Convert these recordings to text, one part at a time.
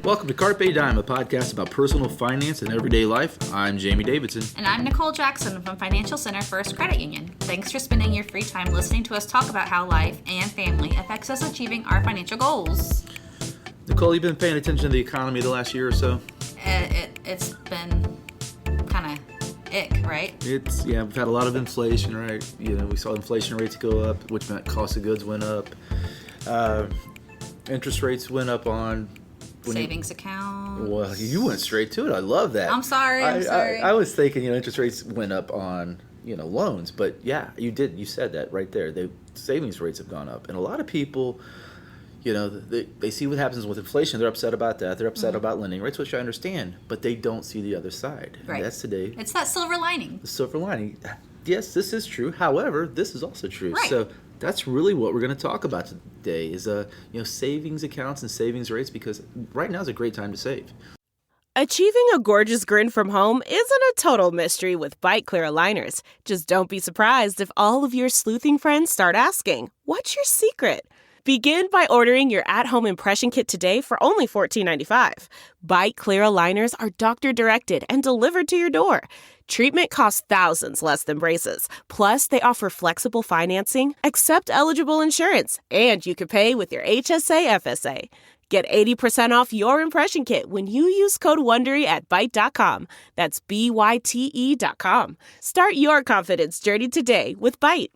Welcome to Carpe Dime, a podcast about personal finance and everyday life. I'm Jamie Davidson. And I'm Nicole Jackson from Financial Center First Credit Union. Thanks for spending your free time listening to us talk about how life and family affects us achieving our financial goals. Nicole, you've been paying attention to the economy the last year or so? It's been kind of ick, right? We've had a lot of inflation, right? We saw inflation rates go up, which meant cost of goods went up. Interest rates went up on savings accounts. Well, you went straight to it. I love that. I'm sorry. I was thinking, interest rates went up on, loans. But yeah, you did. You said that right there. The savings rates have gone up. And a lot of people, they see what happens with inflation. They're upset about that. They're upset about lending rates, which I understand. But they don't see the other side. Right. And that's today. It's that silver lining. The silver lining. Yes, this is true. However, this is also true. Right. So that's really what we're going to talk about today is, savings accounts and savings rates, because right now is a great time to save. Achieving a gorgeous grin from home isn't a total mystery with Bite Clear aligners. Just don't be surprised if all of your sleuthing friends start asking, "What's your secret?" Begin by ordering your at-home impression kit today for only $14.95. Bite Clear aligners are doctor-directed and delivered to your door. Treatment costs thousands less than braces. Plus, they offer flexible financing, accept eligible insurance, and you can pay with your HSA FSA. Get 80% off your impression kit when you use code WONDERY at Byte.com. That's BYTE.com. Start your confidence journey today with Byte.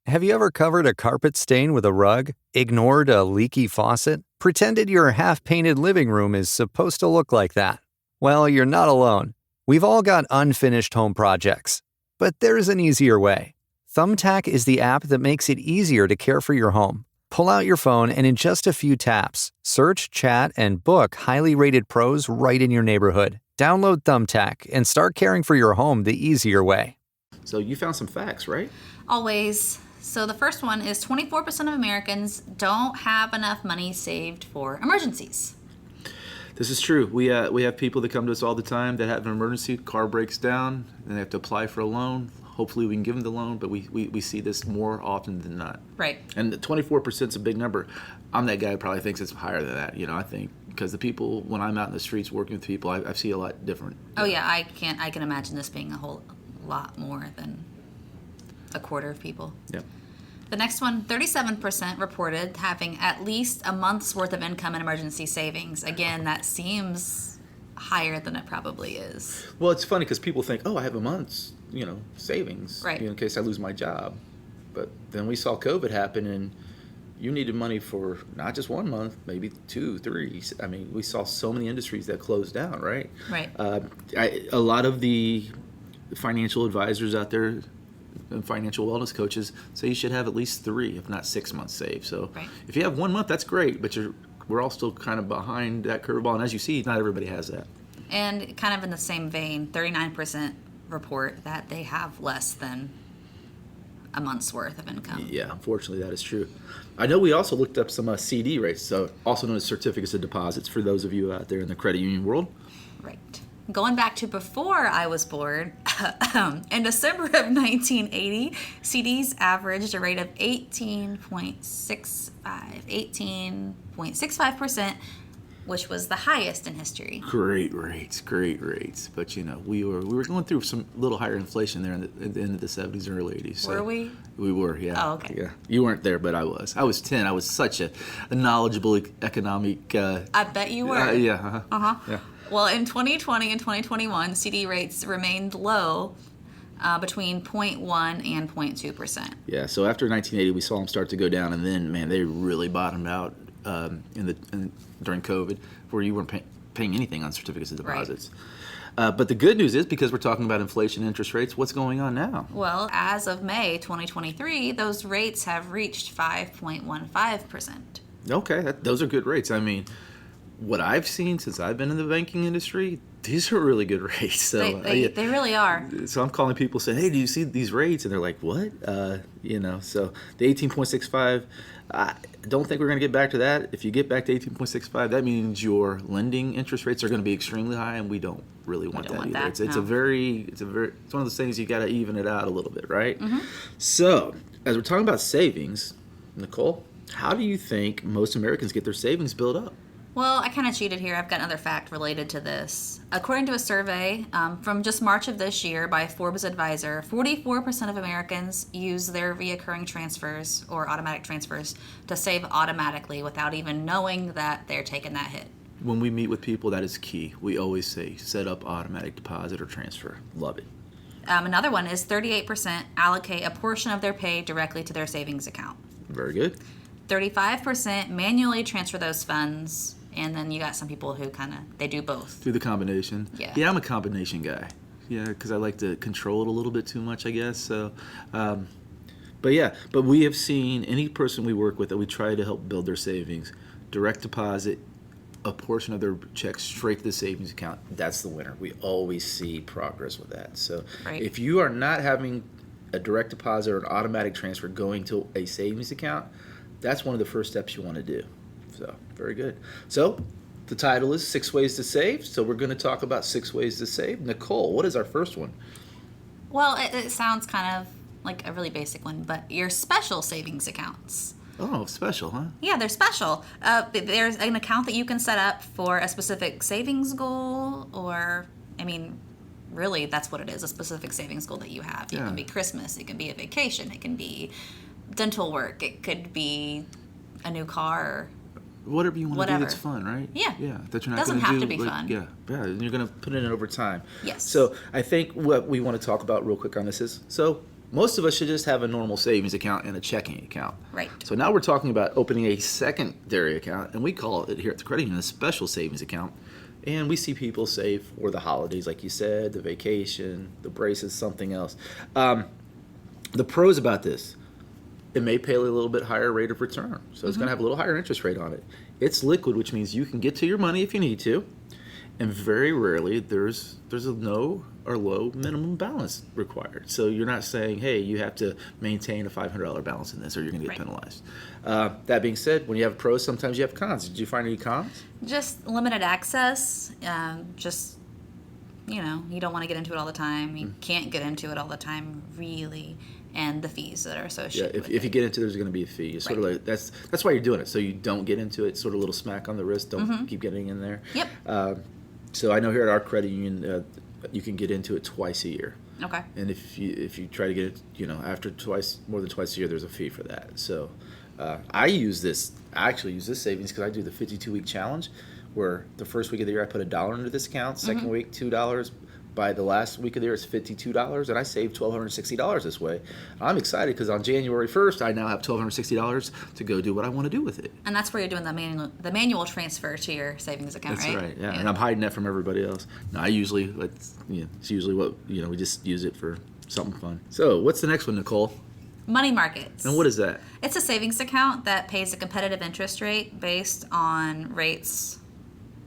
Have you ever covered a carpet stain with a rug, ignored a leaky faucet, pretended your half-painted living room is supposed to look like that? Well, you're not alone. We've all got unfinished home projects. But there's an easier way. Thumbtack is the app that makes it easier to care for your home. Pull out your phone and in just a few taps, search, chat, and book highly rated pros right in your neighborhood. Download Thumbtack and start caring for your home the easier way. So you found some facts, right? Always. So the first one is 24% of Americans don't have enough money saved for emergencies. This is true. We have people that come to us all the time that have an emergency. Car breaks down, and they have to apply for a loan. Hopefully we can give them the loan, but we see this more often than not. Right. And the 24% is a big number. I'm that guy who probably thinks it's higher than that. I think because the people, when I'm out in the streets working with people, I see a lot different. Oh yeah, I can imagine this being a whole lot more than a quarter of people. Yep. The next one, 37% reported having at least a month's worth of income in emergency savings. Again, that seems higher than it probably is. Well, it's funny because people think, I have a month's, savings, right, in case I lose my job. But then we saw COVID happen, and you needed money for not just 1 month, maybe 2, 3. I mean, we saw so many industries that closed down, right? Right. A lot of the financial advisors out there and financial wellness coaches say you should have at least 3, if not 6 months saved. So right, if you have 1 month, that's great, but we're all still kind of behind that curveball. And as you see, not everybody has that. And kind of in the same vein, 39% report that they have less than a month's worth of income. Yeah, unfortunately, that is true. I know we also looked up some CD rates, so also known as certificates of deposits, for those of you out there in the credit union world. Right. Going back to before I was born, in December of 1980, CDs averaged a rate of 18.65%, which was the highest in history. Great rates. But we were going through some little higher inflation there at the end of the 70s and early 80s. So were we? We were, yeah. Oh, okay. Yeah. You weren't there, but I was. I was 10. I was such a knowledgeable economic. I bet you were. Yeah. Yeah. Well, in 2020 and 2021, CD rates remained low, between 0.1 and 0.2%. Yeah, so after 1980, we saw them start to go down, and then, man, they really bottomed out during COVID, where you weren't paying anything on certificates of deposits. Right. But the good news is, because we're talking about inflation and interest rates, what's going on now? Well, as of May 2023, those rates have reached 5.15%. Okay, those are good rates. I mean, what I've seen since I've been in the banking industry, these are really good rates. So they really are. So I'm calling people saying, "Hey, do you see these rates?" And they're like, "What?" So the 18.65. I don't think we're going to get back to that. If you get back to 18.65, that means your lending interest rates are going to be extremely high, and we don't really want that either. It's one of those things you got to even it out a little bit, right? Mm-hmm. So as we're talking about savings, Nicole, how do you think most Americans get their savings built up? Well, I kind of cheated here. I've got another fact related to this. According to a survey from just March of this year by Forbes Advisor, 44% of Americans use their reoccurring transfers or automatic transfers to save automatically without even knowing that they're taking that hit. When we meet with people, that is key. We always say, set up automatic deposit or transfer. Love it. Another one is 38% allocate a portion of their pay directly to their savings account. Very good. 35% manually transfer those funds. And then you got some people who they do both. Do the combination. Yeah. I'm a combination guy. Yeah, because I like to control it a little bit too much, I guess. So, but we have seen any person we work with that we try to help build their savings, direct deposit a portion of their check straight to the savings account. That's the winner. We always see progress with that. So Right. If you are not having a direct deposit or an automatic transfer going to a savings account, that's one of the first steps you want to do. So, very good. So, the title is 6 Ways to Save. So, we're going to talk about 6 ways to save. Nicole, what is our first one? Well, it sounds kind of like a really basic one, but your special savings accounts. Oh, special, huh? Yeah, they're special. There's an account that you can set up for a specific savings goal, or, really, that's what it is, a specific savings goal that you have. It Yeah. can be Christmas, it can be a vacation, it can be dental work, it could be a new car. Whatever you want to do Whatever. that's fun, right? Yeah. Yeah. That you're not Doesn't gonna have do, to be like, fun. Yeah. And you're going to put it in over time. Yes. So I think what we want to talk about real quick on this is, so most of us should just have a normal savings account and a checking account. Right. So now we're talking about opening a secondary account, and we call it here at the Credit Union a special savings account. And we see people save for the holidays, like you said, the vacation, the braces, something else. The pros about this, it may pay a little bit higher rate of return. So it's going to have a little higher interest rate on it. It's liquid, which means you can get to your money if you need to. And very rarely there's a no or low minimum balance required. So you're not saying, hey, you have to maintain a $500 balance in this or you're going to get Right. penalized. That being said, when you have pros, sometimes you have cons. Did you find any cons? Just limited access, you don't want to get into it all the time. You can't get into it all the time, really, and the fees that are Yeah, associated if with you it. get into it, there's going to be a fee. It's sort of Right. like that's why you're doing it, so you don't get into it. Sort of a little smack on the wrist. Don't keep getting in there. Yep. So I know here at our credit union, you can get into it twice a year. Okay. And if you try to get it, after more than twice a year, there's a fee for that. So I actually use this savings because I do the 52-week challenge, where the first week of the year I put $1 into this account, second week $2. By the last week of the year, it's $52, and I saved $1,260 this way. I'm excited because on January 1st, I now have $1,260 to go do what I want to do with it. And that's where you're doing the manual transfer to your savings account, That's right? right. Yeah. And I'm hiding that from everybody else. No, it's usually what we just use it for something fun. So, what's the next one, Nicole? Money markets. And what is that? It's a savings account that pays a competitive interest rate based on rates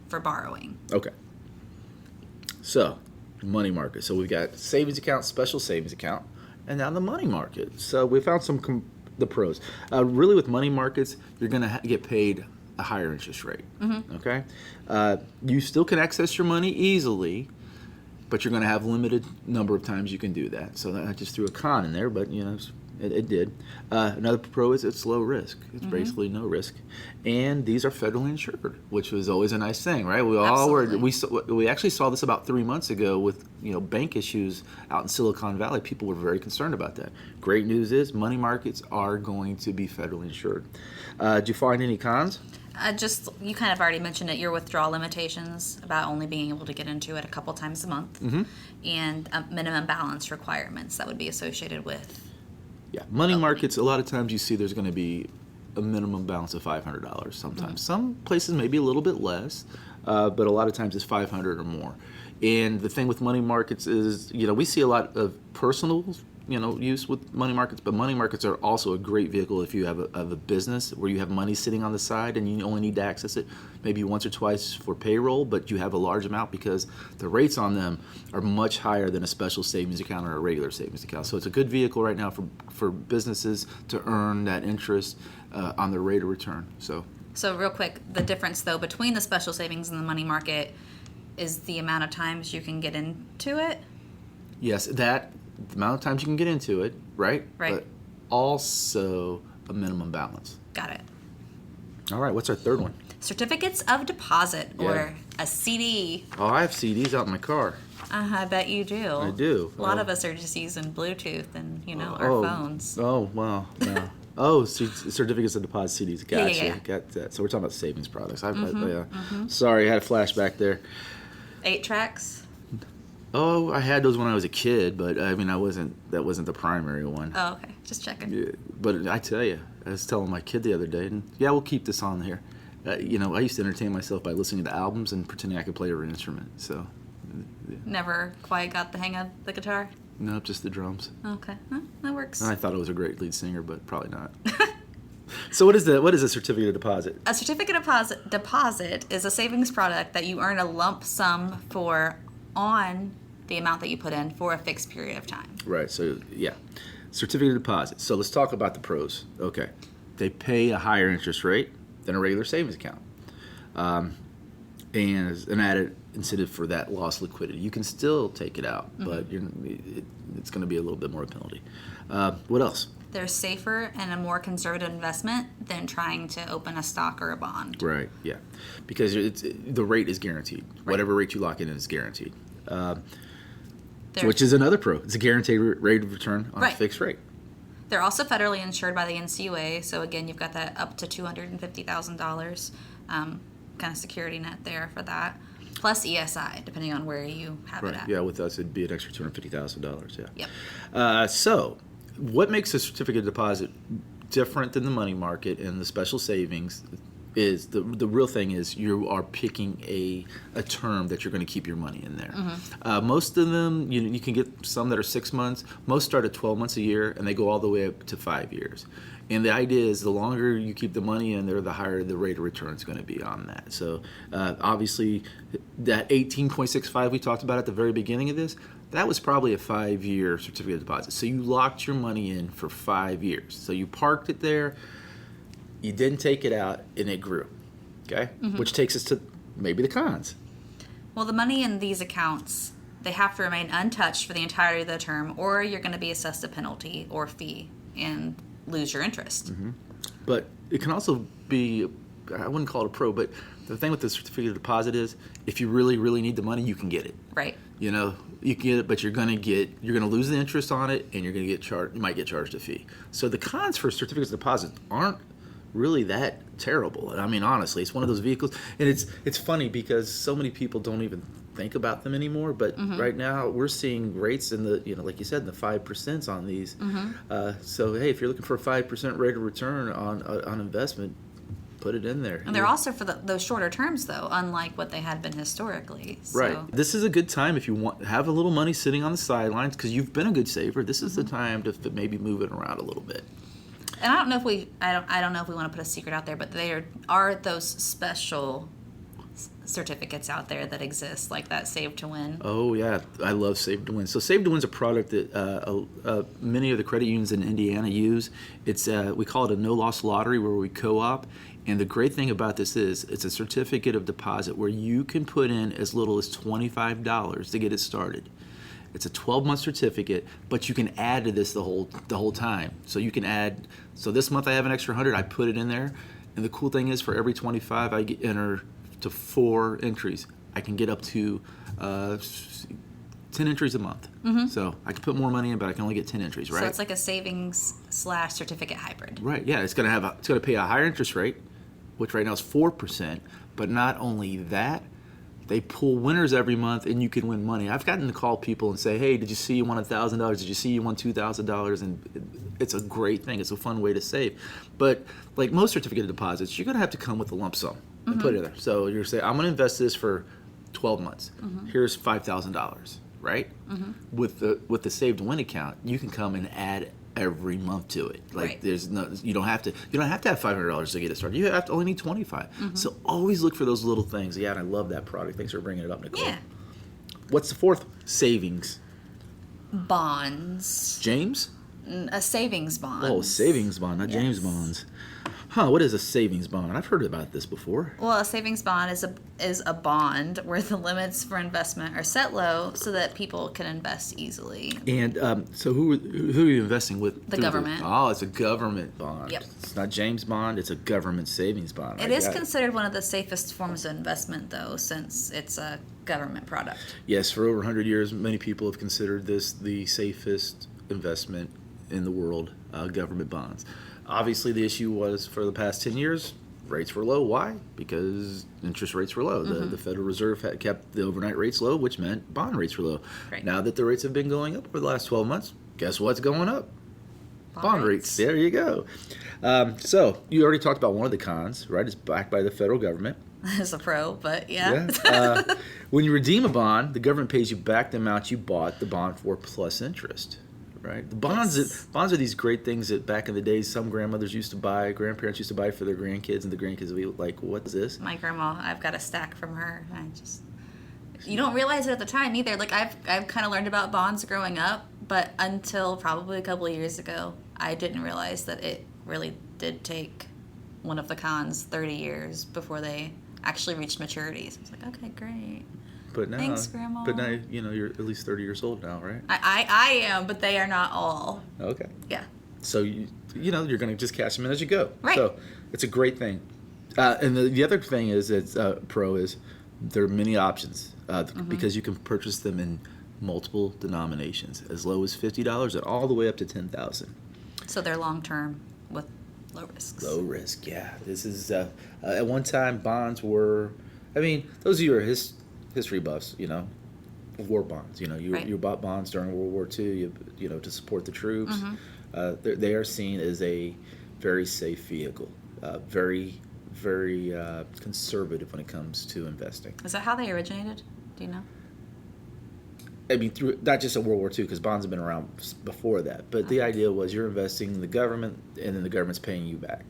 for borrowing. Okay. So, money market. So we've got savings account, special savings account, and now the money market. So we found the pros. Really, with money markets, you're going to get paid a higher interest rate. Okay. You still can access your money easily, but you're going to have limited number of times you can do that. So I just threw a con in there, but it did. Another pro is it's low risk. It's basically no risk, and these are federally insured, which was always a nice thing, right? We actually saw this about 3 months ago with bank issues out in Silicon Valley. People were very concerned about that. Great news is money markets are going to be federally insured. Did you find any cons? You kind of already mentioned it, your withdrawal limitations about only being able to get into it a couple times a month, and minimum balance requirements that would be associated with. Yeah, money markets, a lot of times you see there's going to be a minimum balance of $500 sometimes. Some places maybe a little bit less, but a lot of times it's $500 or more. And the thing with money markets is, we see a lot of personal, use with money markets, but money markets are also a great vehicle if you have a business where you have money sitting on the side and you only need to access it maybe once or twice for payroll, but you have a large amount because the rates on them are much higher than a special savings account or a regular savings account. So it's a good vehicle right now for businesses to earn that interest on their rate of return. So real quick, the difference though between the special savings and the money market is the amount of times you can get into it. Yes, the amount of times you can get into it, right? Right. But also a minimum balance. Got it. All right, what's our third one? certificates of deposit, Yeah. or a CD. Oh, I have CDs out in my car. I bet you do. I do. A lot of us are just using Bluetooth and, our Oh, phones. Oh, wow. No. Oh, certificates of deposit CDs. Gotcha. yeah. Got that. So we're talking about savings products. Sorry, I had a flashback there. 8 tracks. Oh, I had those when I was a kid, but I mean, that wasn't the primary one. Oh, okay. Just checking. Yeah, but I tell you, I was telling my kid the other day, and yeah, we'll keep this on here. I used to entertain myself by listening to albums and pretending I could play every instrument. So, Never quite got the hang of the guitar. no, just the drums. Okay, that works. And I thought I was a great lead singer, but probably not. So what is a certificate of deposit? A certificate of deposit is a savings product that you earn a lump sum for on the amount that you put in for a fixed period of time. Right. So yeah, certificate of deposit. So let's talk about the pros. Okay, they pay a higher interest rate than a regular savings account, and as an added incentive for that lost liquidity. You can still take it out, but it's going to be a little bit more of a penalty. What else? They're safer and a more conservative investment than trying to open a stock or a bond. Right. Yeah, because the rate is guaranteed. Right. Whatever rate you lock in is guaranteed. Which is another pro. It's a guaranteed rate of return on a fixed rate. They're also federally insured by the NCUA, so again, you've got that up to $250,000 kind of security net there for that, plus ESI, depending on where you have it at. Yeah, with us, it'd be an extra $250,000. Yeah. Yep. So, what makes a certificate of deposit different than the money market and the special savings is the real thing is you are picking a term that you're going to keep your money in there. Mm-hmm. Most of them, you can get some that are 6 months. Most start at 12 months a year, and they go all the way up to 5 years. And the idea is the longer you keep the money in there, the higher the rate of return is going to be on that. So obviously, that 18.65 we talked about at the very beginning of this, that was probably a 5-year certificate of deposit. So you locked your money in for 5 years. So you parked it there. You didn't take it out, and it grew, okay? Mm-hmm. Which takes us to maybe the cons. Well, the money in these accounts, they have to remain untouched for the entirety of the term, or you're going to be assessed a penalty or fee and lose your interest. Mm-hmm. But it can also be, I wouldn't call it a pro, but the thing with the certificate of deposit is if you really, really need the money, you can get it. Right. You can get it, but you're going to lose the interest on it, and you're going to get charged. You might get charged a fee. So the cons for certificates of deposit aren't really that terrible. I mean, honestly, it's one of those vehicles, and it's funny because so many people don't even think about them anymore. But right now, we're seeing rates in the like you said, in the 5% on these. So hey, if you're looking for a 5% rate of return on investment, put it in there. And they're also for those shorter terms, though, unlike what they had been historically. So. Right. This is a good time if you have a little money sitting on the sidelines because you've been a good saver. This is the time to maybe move it around a little bit. And I don't know if we want to put a secret out there, but there are those special certificates out there that exist, like that Save to Win. Oh yeah, I love Save to Win. So Save to Win's a product that many of the credit unions in Indiana use. It's we call it a no loss lottery where we co-op. And the great thing about this is it's a certificate of deposit where you can put in as little as $25 to get it started. It's a 12-month certificate, but you can add to this the whole time. So you can add. So this month I have an extra 100. I put it in there, and the cool thing is for every 25 I enter to 4 entries. I can get up to 10 entries a month. Mm-hmm. So I can put more money in, but I can only get 10 entries. Right. So it's like a savings/certificate hybrid. Right. Yeah. It's gonna pay a higher interest rate, which right now is 4%. But not only that. They pull winners every month, and you can win money. I've gotten to call people and say, hey, did you see you won $1,000? Did you see you won $2,000? And it's a great thing. It's a fun way to save. But like most certificate of deposits, you're going to have to come with a lump sum and put it in there. So you're saying, I'm going to invest this for 12 months. Here's $5,000, right? With the Save to Win account, you can come and add every month to it. Like there's no, you don't have to have $500 to get it started. You only need $25. So always look for those little things. Yeah, and I love that product. Thanks for bringing it up, Nicole. Yeah. What's the fourth? Savings. Bonds. James? A savings bond. Oh, savings bond, not James Yes. Bonds. Huh, what is a savings bond? I've heard about this before. Well, a savings bond is a bond where the limits for investment are set low so that people can invest easily. And so who are you investing with? The through government. Oh, it's a government bond. Yep. It's not James Bond, it's a government savings bond. It is considered one of the safest forms of investment, though, since it's a government product. Yes, for over 100 years, many people have considered this the safest investment in the world, government bonds. Obviously, the issue was for the past 10 years, rates were low. Why? Because interest rates were low. The Federal Reserve had kept the overnight rates low, which meant bond rates were low. Right. Now that the rates have been going up over the last 12 months, guess what's going up? Bond rates. There you go. So you already talked about one of the cons, right? It's backed by the federal government. As a pro, but yeah. When you redeem a bond, the government pays you back the amount you bought the bond for plus interest. Right, the bonds. Yes. Bonds are these great things that back in the days some grandparents used to buy for their grandkids, and the grandkids would be like, "What's this?" My grandma, I've got a stack from her. You don't realize it at the time either. Like I've kind of learned about bonds growing up, but until probably a couple of years ago, I didn't realize that it really did take one of the cons 30 years before they actually reached maturity. So I was like, okay, great. But now, Thanks, Grandma. But now, you're at least 30 years old now, right? I am, but they are not all. Okay. Yeah. So you're going to just cash them in as you go. Right. So it's a great thing. And the other thing is it's pro is there are many options because you can purchase them in multiple denominations, as low as $50 and all the way up to $10,000. So they're long term with low risks. Low risk, yeah. This is at one time bonds were. I mean, those of you who are history buffs, war bonds. Right. You bought bonds during World War II. To support the troops. They are seen as a very safe vehicle. Very, very conservative when it comes to investing. Is that how they originated? Do you know? I mean, through not just at World War II, because bonds have been around before that. But the idea was you're investing in the government, and then the government's paying you back.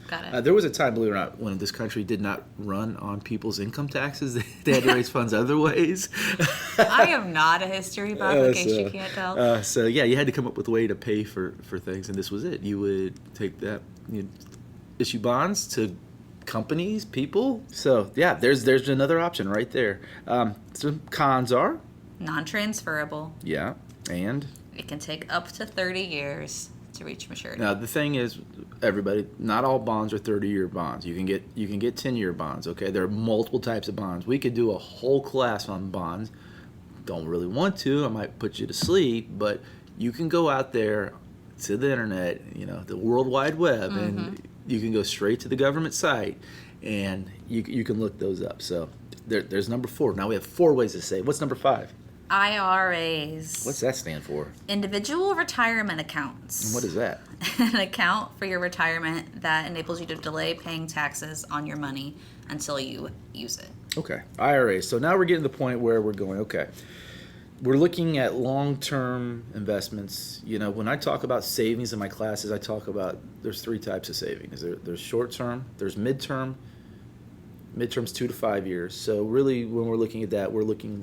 Got it. There was a time, believe it or not, when this country did not run on people's income taxes. They had to raise funds other ways. I am not a history buff, in case you can't tell. So yeah, you had to come up with a way to pay for things, and this was it. You would take that, you'd issue bonds to companies, people. So yeah, there's another option right there. Some cons are Non-transferable. yeah, and It can take up to 30 years to reach maturity. now the thing is, everybody, not all bonds are 30-year bonds. You can get 10-year bonds. Okay, there are multiple types of bonds. We could do a whole class on bonds. Don't really want to. I might put you to sleep, but you can go out there to the internet, the World Wide Web, and you can go straight to the government site, and you can look those up. So there's number 4. Now we have 4 ways to save. What's number 5? IRAs. What's that stand for? Individual retirement accounts. And what is that? An account for your retirement that enables you to delay paying taxes on your money until you use it. Okay, IRAs. So now we're getting to the point where we're going, okay, we're looking at long-term investments. When I talk about savings in my classes, I talk about there's 3 types of savings. There's short-term, there's midterm's 2 to 5 years. So really, when we're looking at that,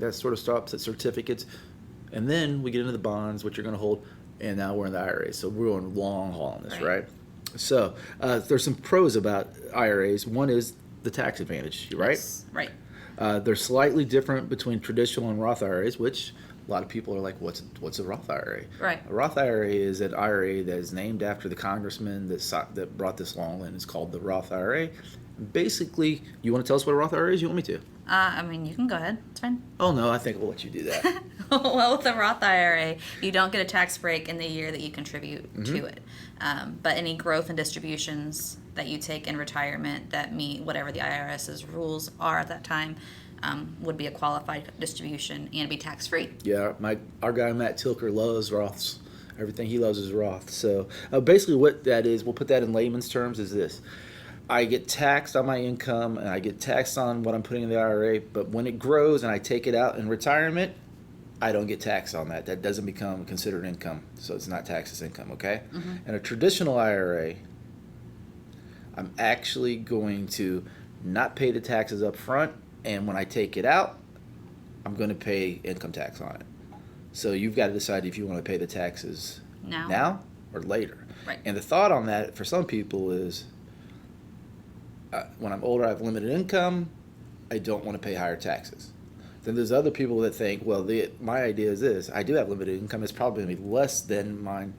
that sort of stops at certificates. And then we get into the bonds, which you're going to hold, and now we're in the IRA. So we're going long haul on this, right? So there's some pros about IRAs. One is the tax advantage, right? Yes, right. They're slightly different between traditional and Roth IRAs, which a lot of people are like, what's a Roth IRA? Right. A Roth IRA is an IRA that is named after the congressman that brought this law in. It's called the Roth IRA. Basically, you want to tell us what a Roth IRA is? You want me to? You can go ahead. It's fine. Oh, no, I think we'll let you do that. Well, with a Roth IRA, you don't get a tax break in the year that you contribute to it. But any growth and distributions that you take in retirement that meet whatever the IRS's rules are at that time would be a qualified distribution and be tax-free. Yeah, our guy Matt Tilker loves Roths. Everything he loves is Roth. So basically what that is, we'll put that in layman's terms, is this. I get taxed on my income, and I get taxed on what I'm putting in the IRA, but when it grows and I take it out in retirement, I don't get taxed on that. That doesn't become considered income, so it's not taxed as income, okay? In a traditional IRA, I'm actually going to not pay the taxes up front, and when I take it out, I'm going to pay income tax on it. So you've got to decide if you want to pay the taxes Now. or later. Right. And the thought on that for some people is, when I'm older, I have limited income, I don't want to pay higher taxes. Then there's other people that think, well, my idea is this: I do have limited income. It's probably going to be less than mine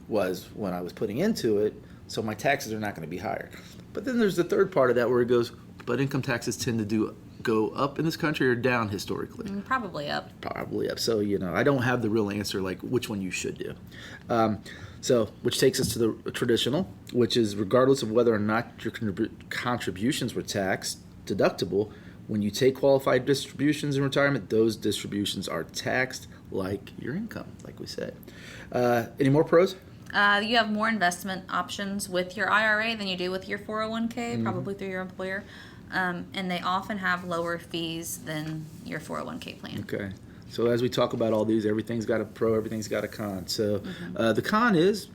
was when I was putting into it, so my taxes are not going to be higher. But then there's the third part of that where it goes, but income taxes tend to go up in this country or down historically? Probably up. Probably up. So, I don't have the real answer, like which one you should do. Which takes us to the traditional, which is regardless of whether or not your contributions were tax deductible, when you take qualified distributions in retirement, those distributions are taxed like your income, like we said. Any more pros? You have more investment options with your IRA than you do with your 401k, probably through your employer. And they often have lower fees than your 401k plan. Okay. So as we talk about all these, everything's got a pro, everything's got a con. So the con is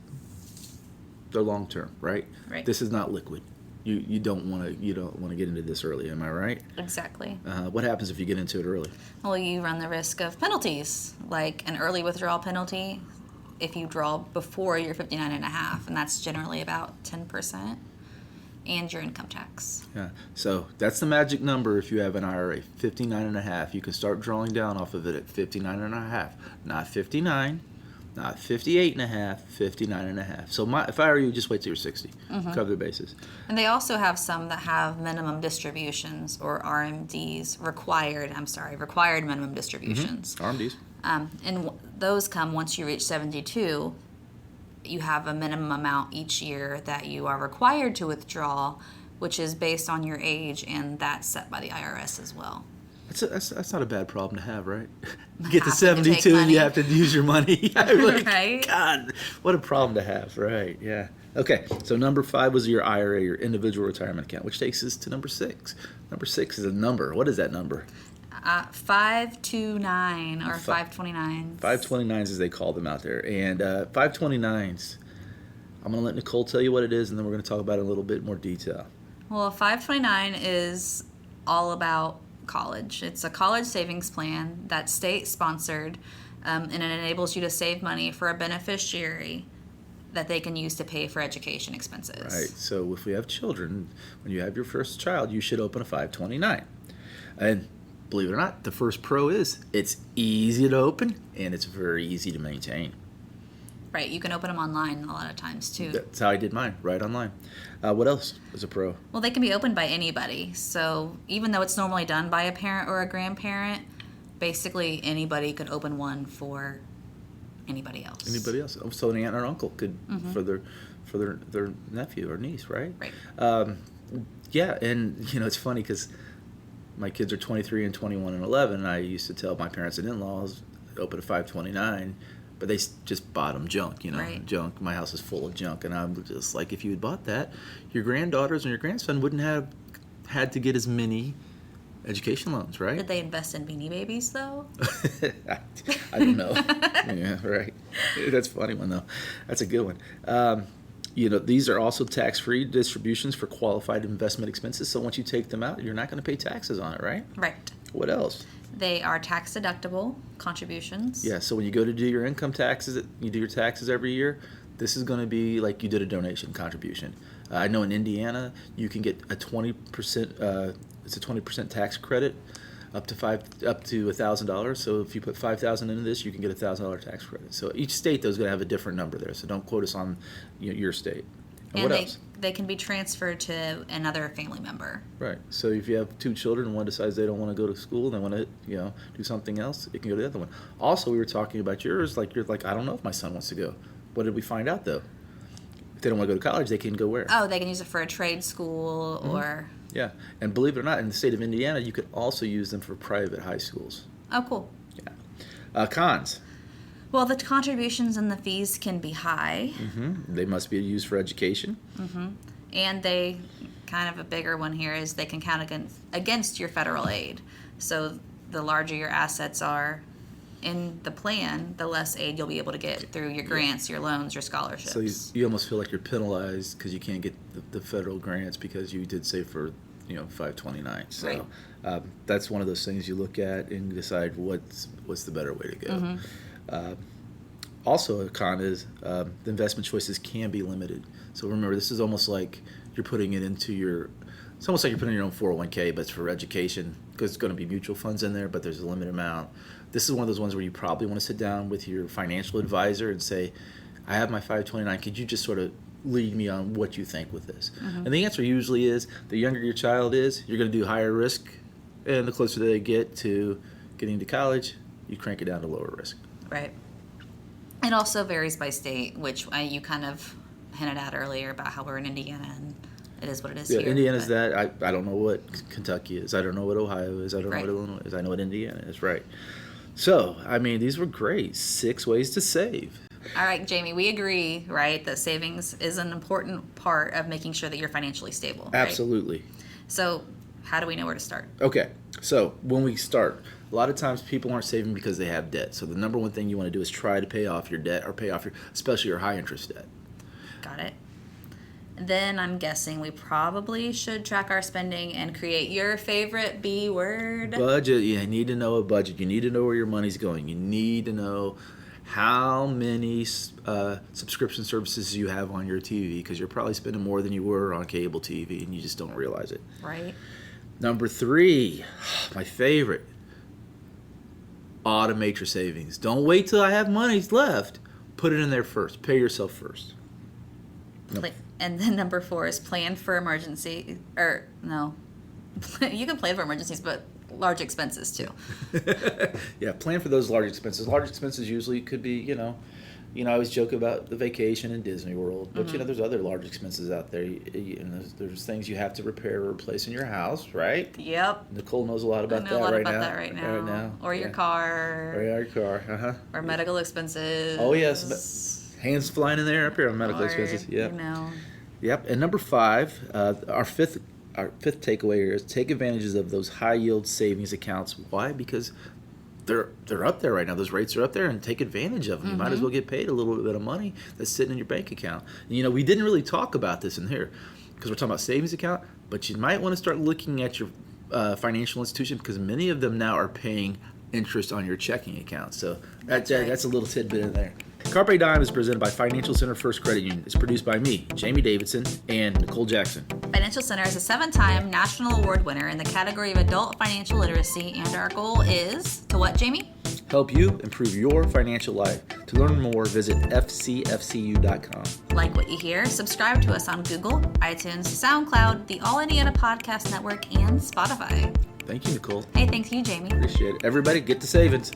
they're long term, right? Right. This is not liquid. You don't want to get into this early. Am I right? Exactly. What happens if you get into it early? Well, you run the risk of penalties, like an early withdrawal penalty if you draw before you're 59 and a half, and that's generally about 10%, and your income tax. Yeah. So that's the magic number if you have an IRA, 59 and a half. You can start drawing down off of it at 59 and a half, not 59, not 58 and a half, 59 and a half. So if I were you, just wait till you're 60. Cover the bases. And they also have some that have minimum distributions, or RMDs, required minimum distributions. RMDs. And those come once you reach 72. You have a minimum amount each year that you are required to withdraw, which is based on your age, and that's set by the IRS as well. That's not a bad problem to have, right? You get to Having to take 72 and you money. have to use your money. Like, Right? God, what a problem to have, right? Yeah. Okay, so number 5 was your IRA, your individual retirement account, which takes us to number 6. Number 6 is a number. What is that number? 529 or 529. 529s, as they call them out there. And 529s, I'm going to let Nicole tell you what it is, and then we're going to talk about it in a little bit more detail. Well, 529 is all about college. It's a college savings plan that's state-sponsored, and it enables you to save money for a beneficiary that they can use to pay for education expenses. Right. So if we have children, when you have your first child, you should open a 529. And believe it or not, the first pro is it's easy to open and it's very easy to maintain. Right. You can open them online a lot of times, too. That's how I did mine, right online. What else is a pro? Well, they can be opened by anybody. So even though it's normally done by a parent or a grandparent, basically anybody could open one for anybody else. Anybody else? So an aunt or uncle could for their nephew or niece, right? Right. Yeah, and it's funny because my kids are 23 and 21 and 11. And I used to tell my parents and in-laws open a 529, but they just bought them junk, Right. junk. My house is full of junk, and I'm just like, if you had bought that, your granddaughters and your grandson wouldn't have had to get as many education loans, right? Did they invest in Beanie Babies, though? I don't know. Yeah, right. That's a funny one, though. That's a good one. These are also tax-free distributions for qualified investment expenses. So once you take them out, you're not going to pay taxes on it, right? Right. What else? They are tax-deductible contributions. Yeah, so when you go to do your income taxes, you do your taxes every year, this is going to be like you did a donation contribution. I know in Indiana, you can get a 20%, it's a 20% tax credit up to $1,000. So if you put $5,000 into this, you can get a $1,000 tax credit. So each state, though, is going to have a different number there. So don't quote us on your state. And what else? They can be transferred to another family member. Right. So if you have 2 children and one decides they don't want to go to school, they want to do something else, it can go to the other one. Also, we were talking about yours. You're like, I don't know if my son wants to go. What did we find out, though? If they don't want to go to college, they can go where? Oh, they can use it for a trade school or... Yeah, and believe it or not, in the state of Indiana, you could also use them for private high schools. Oh, cool. Yeah. Cons. Well, the contributions and the fees can be high. They must be used for education. And they, kind of a bigger one here, is they can count against your federal aid. So the larger your assets are in the plan, the less aid you'll be able to get through your grants, your loans, your scholarships. So you almost feel like you're penalized because you can't get the federal grants because you did save for 529. So Right. That's one of those things you look at and decide what's the better way to go. Also, a con is the investment choices can be limited. So remember, this is almost like you're putting it into your. It's almost like you're putting your own 401k, but it's for education because it's going to be mutual funds in there, but there's a limited amount. This is one of those ones where you probably want to sit down with your financial advisor and say, I have my 529. Could you just sort of lead me on what you think with this? And the answer usually is the younger your child is, you're going to do higher risk, and the closer they get to getting to college, you crank it down to lower risk. Right. It also varies by state, which you kind of hinted at earlier about how we're in Indiana and it is what it is Yeah, here. Indiana's but- that. I don't know what Kentucky is. I don't know what Ohio is. I don't Right. know what Illinois is. I know what Indiana is. Right. So, I mean, these were great. 6 ways to save. All right, Jamie, we agree, right, that savings is an important part of making sure that you're financially stable. Right? Absolutely. So, how do we know where to start? Okay. So, when we start, a lot of times people aren't saving because they have debt. So, the number one thing you want to do is try to pay off your debt or pay off especially your high interest debt. Got it. Then I'm guessing we probably should track our spending and create your favorite B word. Budget. You need to know a budget. You need to know where your money's going. You need to know how many subscription services you have on your TV because you're probably spending more than you were on cable TV and you just don't realize it. Right. Number 3, my favorite, automate your savings. Don't wait till I have money left. Put it in there first. Pay yourself first. And then number 4 is plan for emergency, or no, you can plan for emergencies, but large expenses too. Yeah, plan for those large expenses. Large expenses usually could be, I always joke about the vacation in Disney World, but there's other large expenses out there. There's things you have to repair or replace in your house, right? Yep. Nicole knows a lot about I know that a lot right about now. that right now. Or your car. Or your car. Or medical expenses. Oh yes, hands flying in there up here on medical Or, expenses. Yeah. Yep. And number 5, our fifth takeaway here is take advantages of those high yield savings accounts. Why? Because they're up there right now. Those rates are up there, and take advantage of them. You might as well get paid a little bit of money that's sitting in your bank account. And, we didn't really talk about this in here because we're talking about savings account, but you might want to start looking at your financial institution because many of them now are paying interest on your checking account. So that's a little tidbit in there. Carpe Dime is presented by Financial Center First Credit Union. It's produced by me, Jamie Davidson, and Nicole Jackson. Financial Center is a 7-time national award winner in the category of adult financial literacy, and our goal is to what, Jamie? Help you improve your financial life. To learn more, visit fcfcu.com. Like what you hear? Subscribe to us on Google, iTunes, SoundCloud, the All Indiana Podcast Network, and Spotify. Thank you, Nicole. Hey, thanks you, Jamie. Appreciate it. Everybody, get to savings.